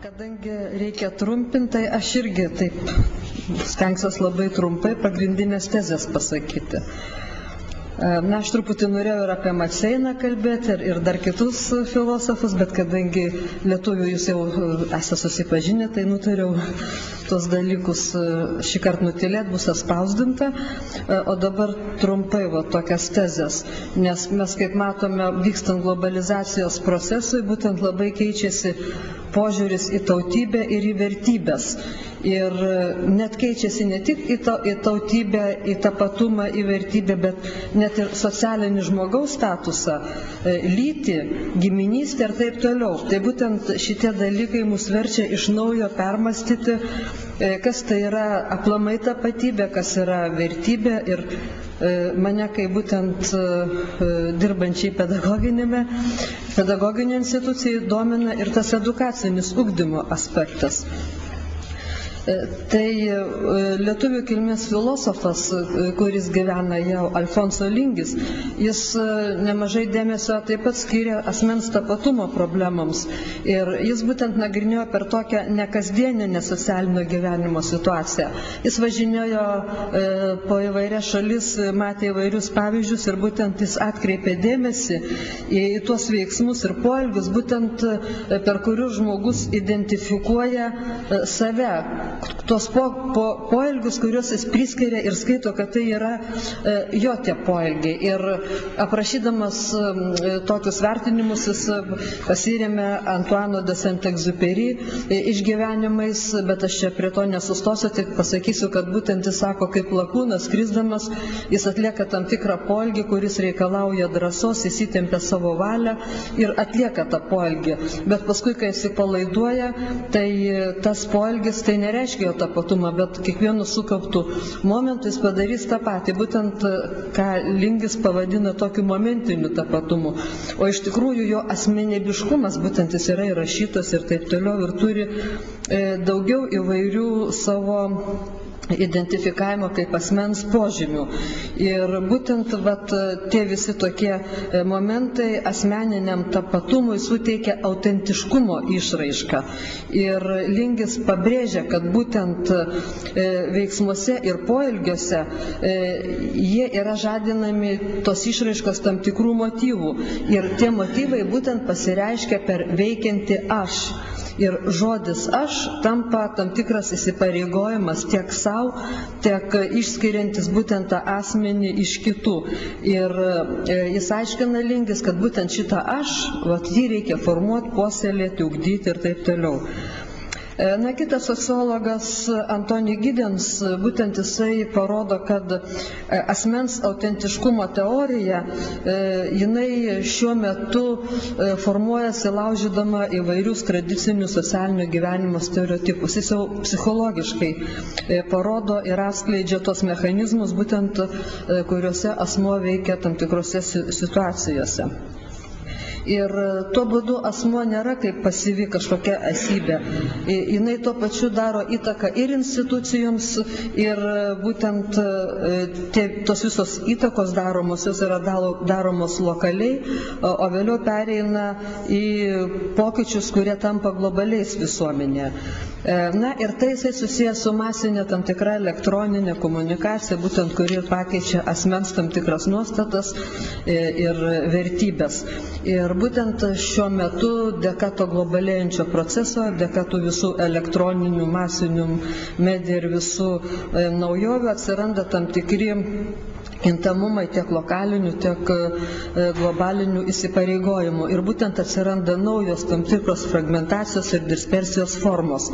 Kadangi reikia trumpinti, aš irgi taip stengsiuosi labai trumpai pagrindinės tezės pasakyti. Na, aš truputį norėjau ir apie Maceiną kalbėti ir dar kitus filosofus, bet kadangi lietuvių jūs jau esate susipažinę, tai nutariau tos dalykus šį kartą nutilėti, bus atspausdinta. O dabar trumpai tokias tezės, nes mes, kaip matome, vykstant globalizacijos procesui, būtent labai keičiasi požiūris į tautybę ir į vertybės. Ir net keičiasi ne tik į tautybę, į tapatumą, į vertybę, bet net ir socialinį žmogaus statusą, lytį, giminystę ir taip toliau. Tai būtent šitie dalykai mus verčia iš naujo permastyti, kas tai yra aplamai tapatybė, kas yra vertybė. Ir mane, kai būtent dirbančiai pedagoginė institucija, domina ir tas edukacinis ugdymo aspektas. Tai lietuvių kilmės filosofas, kuris gyvena jau, Alfonso Lingis, jis nemažai dėmesio taip pat skyrė asmens tapatumo problemams. Ir jis būtent nagrinėjo per tokią nekasdieninę socialinio gyvenimo situaciją. Jis važinėjo po įvairias šalis, matė įvairius pavyzdžius ir būtent jis atkreipė dėmesį į tuos veiksmus ir poelgius, būtent per kurius žmogus identifikuoja save. Tuos poelgius, kuriuos jis priskiria ir skaito, kad tai yra jo tie poelgiai. Ir aprašydamas tokius vertinimus, jis pasirėmė Antoine de Saint-Exupéry išgyvenimais, bet aš čia prie to nesustosiu, tik pasakysiu, kad būtent jis sako, kaip lakūnas skrisdamas, jis atlieka tam tikrą poelgį, kuris reikalauja drąsos, jis įtempia savo valią ir atlieka tą poelgį. Bet paskui, kai jis palaiduoja, tai tas poelgis tai nereiškia jo tapatumą, bet kiekvienu sukauptų momentu jis padarys tą patį, būtent ką Lingis pavadina tokiu momentiniu tapatumu. O iš tikrųjų jo asmenybiškumas, būtent jis yra įrašytas ir taip toliau ir turi daugiau įvairių savo identifikavimo kaip asmens požymių. Ir būtent tie visi tokie momentai asmeniniam tapatumui suteikia autentiškumo išraišką. Ir Lingis pabrėžia, kad būtent veiksmuose ir poelgiuose jie yra žadinami tos išraiškos tam tikrų motyvų. Ir tie motyvai būtent pasireiškia per veikiantį aš. Ir žodis aš tampa tam tikras įsipareigojimas tiek savo, tiek išskiriantis būtent tą asmenį iš kitų. Ir jis aiškina Lingis, kad būtent šitą aš, jį reikia formuoti, puoselėti, ugdyti ir taip toliau. Na, kitas sociologas Antoni Giddens, būtent jisai parodo, kad asmens autentiškumo teorija, jinai šiuo metu formuojasi laužydama įvairius tradicinius socialinio gyvenimo stereotipus. Jis jau psichologiškai parodo ir atskleidžia tos mechanizmus, būtent kuriuose asmuo veikia tam tikrose situacijose. Ir tuo būdu asmuo nėra kaip pasyvi kažkokia esybė. Jinai tuo pačiu daro įtaką ir institucijoms, ir būtent tos visos įtakos daromos, jos yra daromos lokaliai, o vėliau pereina į pokyčius, kurie tampa globaliais visuomenėje. Na, ir tai jisai susijęs su masinė tam tikra elektroninė komunikacija, būtent kuri pakeičia asmens tam tikras nuostatas ir vertybės. Ir būtent šiuo metu dėka to globalėjančio proceso, dėka tų visų elektroninių masinių medijų ir visų naujovių atsiranda tam tikri kintamumai tiek lokalinių, tiek globalinių įsipareigojimų. Ir būtent atsiranda naujos tam tikros fragmentacijos ir dispersijos formos.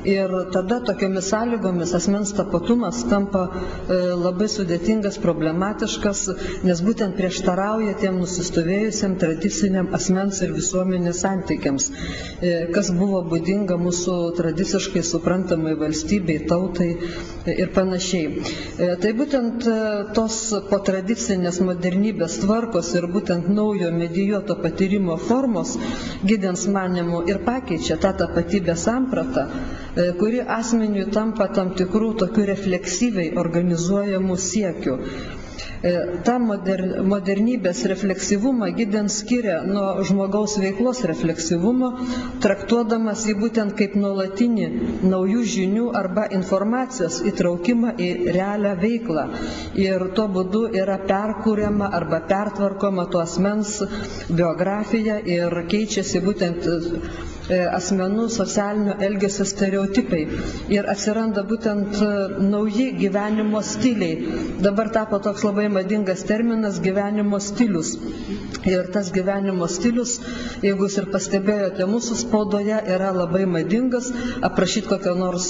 Ir tada tokiomis sąlygomis asmens tapatumas tampa labai sudėtingas, problematiškas, nes būtent prieštarauja tiem nusistovėjusiam tradiciniam asmens ir visuomenės santykiams, kas buvo būdinga mūsų tradiciškai suprantamai valstybei, tautai ir panašiai. Tai būtent tos po tradicinės modernybės tvarkos ir būtent naujo medijuoto patyrimo formos Giddens manymu ir pakeičia tą tapatybės sampratą, kuri asmeniui tampa tam tikrų tokių refleksyviai organizuojamų siekių. Ta modernybės refleksyvumą Giddens skiria nuo žmogaus veiklos refleksyvumo, traktuodamas jį būtent kaip nuolatinį naujų žinių arba informacijos įtraukimą į realią veiklą. Ir tuo būdu yra perkuriama arba pertvarkoma to asmens biografija ir keičiasi būtent asmenų socialinio elgesio stereotipai ir atsiranda būtent nauji gyvenimo stiliai. Dabar tapo toks labai madingas terminas gyvenimo stilius. Ir tas gyvenimo stilius, jeigu jūs ir pastebėjote, mūsų spaudoje yra labai madingas aprašyti kokio nors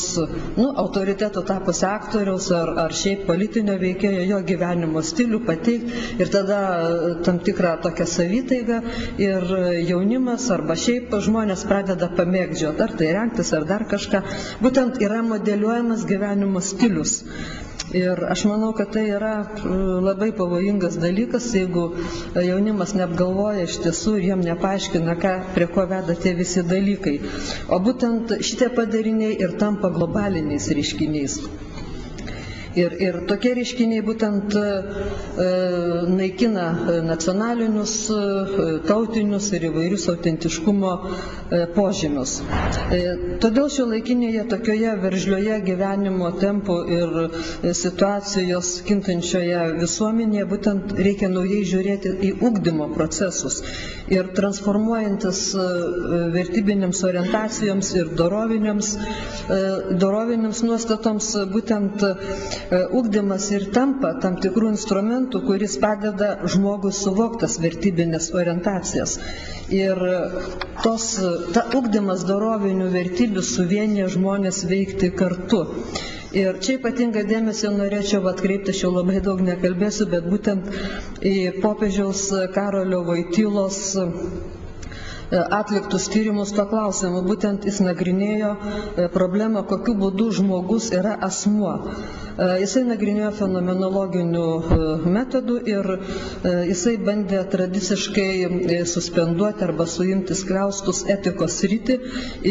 autoriteto tapusio aktoriaus ar šiaip politinio veikėjo jo gyvenimo stilių pateikti ir tada tam tikrą tokią savitaigą ir jaunimas arba šiaip žmonės pradeda pamėgdžioti, ar tai rengtis, ar dar kažką. Būtent yra modeliuojamas gyvenimo stilius. Ir aš manau, kad tai yra labai pavojingas dalykas, jeigu jaunimas neapgalvoja iš tiesų ir jiem nepaaiškina, prie ko veda tie visi dalykai. O būtent šitie padariniai ir tampa globaliniais reiškiniais. Ir tokie reiškiniai būtent naikina nacionalinius, tautinius ir įvairius autentiškumo požymius. Todėl šiuolaikinėje tokioje veržlioje gyvenimo tempų ir situacijos kintančioje visuomenėje būtent reikia naujai žiūrėti į ugdymo procesus. Ir transformuojantis vertybinėms orientacijoms ir dorovinėms nuostatoms būtent ugdymas ir tampa tam tikrų instrumentų, kuris padeda žmogui suvoktas vertybinės orientacijas. Ir ugdymas dorovinių vertybių suvienyje žmonės veikti kartu. Ir čia ypatingą dėmesį norėčiau atkreipti, aš jau labai daug nekalbėsiu, bet būtent į popiežiaus Karolio Voitylos atliktus tyrimus to klausimu. Būtent jis nagrinėjo problemą, kokiu būdu žmogus yra asmuo. Jisai nagrinėjo fenomenologinių metodų ir jisai bandė tradiciškai suspenduoti arba suimti skliaustus etikos sritį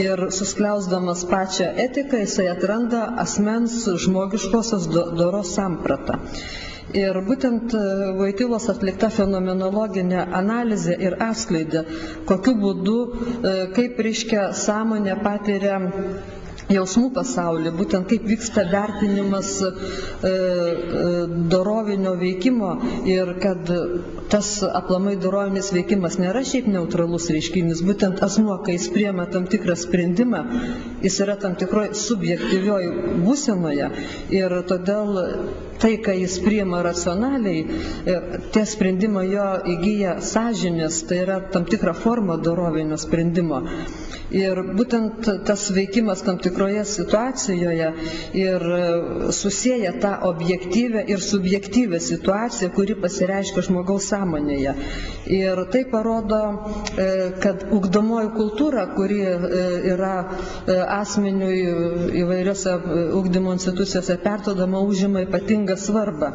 ir suskliausdamas pačią etiką jisai atranda asmens žmogiškosios doros sampratą. Ir būtent Voitylos atlikta fenomenologinė analizė ir atskleidė, kokiu būdu, kaip reiškia sąmonė patiria jausmų pasaulį, būtent kaip vyksta vertinimas dorovinio veikimo ir kad tas aplamai dorovinis veikimas nėra šiaip neutralus reiškinys, būtent asmuo, kai jis priema tam tikrą sprendimą, jis yra tam tikroj subjektyvioj būsenoje ir todėl tai, ką jis priima racionaliai, tie sprendimai jo įgyja sąžinės, tai yra tam tikra forma dorovinio sprendimo. Ir būtent tas veikimas tam tikroje situacijoje ir susieja tą objektyvę ir subjektyvę situaciją, kuri pasireiškia žmogaus sąmonėje. Ir tai parodo, kad ugdomoji kultūra, kuri yra asmeniui įvairiose ugdymo institucijose perduodama, užima ypatingą svarbą,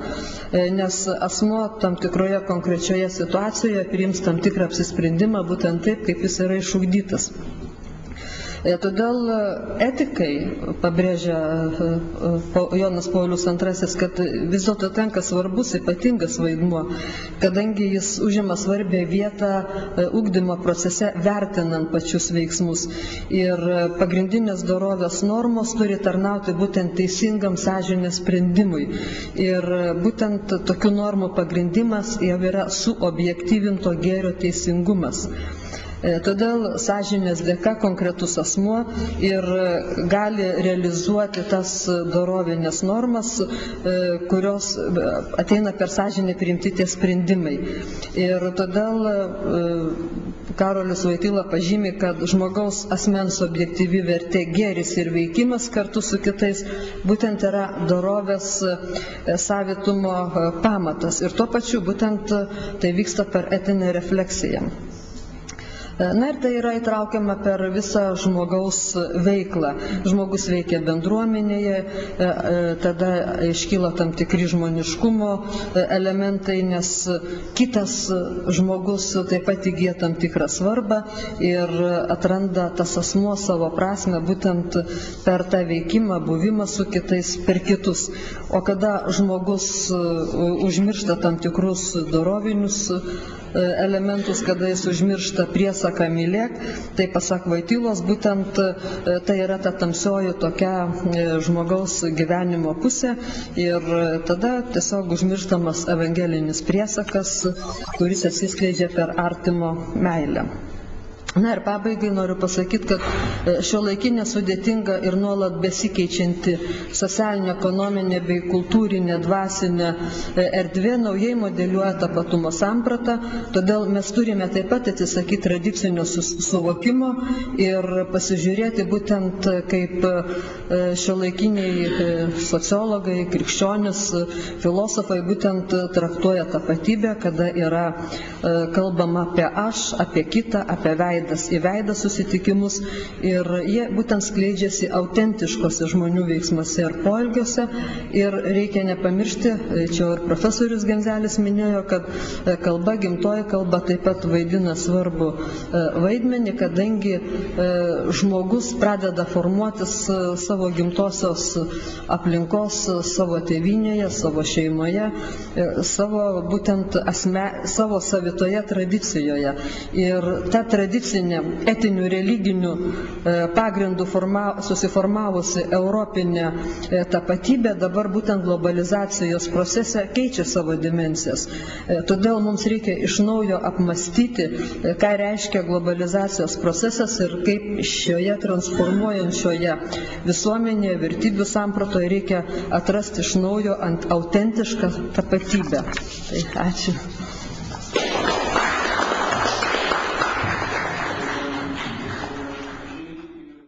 nes asmuo tam tikroje konkrečioje situacijoje priims tam tikrą apsisprendimą būtent taip, kaip jis yra išugdytas. Todėl etikai, pabrėžia Jonas Paulius II, kad vis dėlto tenka svarbus ypatingas vaidmuo, kadangi jis užima svarbią vietą ugdymo procese vertinant pačius veiksmus. Ir pagrindinės dorovės normos turi tarnauti būtent teisingam sąžinės sprendimui. Ir būtent tokių normų pagrindimas jau yra suobjektyvinto gėrio teisingumas. Todėl sąžinės dėka konkretus asmuo ir gali realizuoti tas dorovinės normas, kurios ateina per sąžinę priimti tie sprendimai. Ir todėl Karolis Voityla pažymi, kad žmogaus asmens objektyvi vertė, gėris ir veikimas kartu su kitais būtent yra dorovės savitumo pamatas. Ir tuo pačiu būtent tai vyksta per etinę refleksiją. Na ir tai yra įtraukiama per visą žmogaus veiklą. Žmogus veikia bendruomenėje, tada iškyla tam tikri žmoniškumo elementai, nes kitas žmogus taip pat įgyja tam tikrą svarbą ir atranda tas asmuo savo prasme būtent per tą veikimą, buvimą su kitais, per kitus. O kada žmogus užmiršta tam tikrus dorovinius elementus, kada jis užmiršta priesaką mylėk, tai pasak Voitylos, būtent tai yra ta tamsioji tokia žmogaus gyvenimo pusė ir tada tiesiog užmirštamas evangelinis priesakas, kuris atsiskleidžia per artimo meilę. Na ir pabaigai noriu pasakyti, kad šiuolaikinė sudėtinga ir nuolat besikeičianti socialinė, ekonominė bei kultūrinė, dvasinė erdvė naujai modeliuoja tapatumo sampratą, todėl mes turime taip pat atsisakyti tradicinio suvokimo ir pasižiūrėti būtent kaip šiuolaikiniai sociologai, krikščionis, filosofai būtent traktuoja tapatybę, kada yra kalbama apie aš, apie kitą, apie veidą. Į veidą susitikimus ir jie būtent skleidžiasi autentiškose žmonių veiksmuose ir poelgiuose ir reikia nepamiršti, čia ir profesorius Genzelis minėjo, kad kalba, gimtoji kalba taip pat vaidina svarbu vaidmenį, kadangi žmogus pradeda formuotis savo gimtosios aplinkos, savo tėvynėje, savo šeimoje, savo būtent savo savitoje tradicijoje. Ir ta tradicija etinių, religinių pagrindų susiformavusi europinė tapatybė dabar būtent globalizacijos procese keičia savo dimensijas. Todėl mums reikia iš naujo apmastyti, ką reiškia globalizacijos procesas ir kaip šioje transformuojančioje visuomenėje, vertybių sampratoje reikia atrasti iš naujo autentišką tapatybę. Tai ačiū.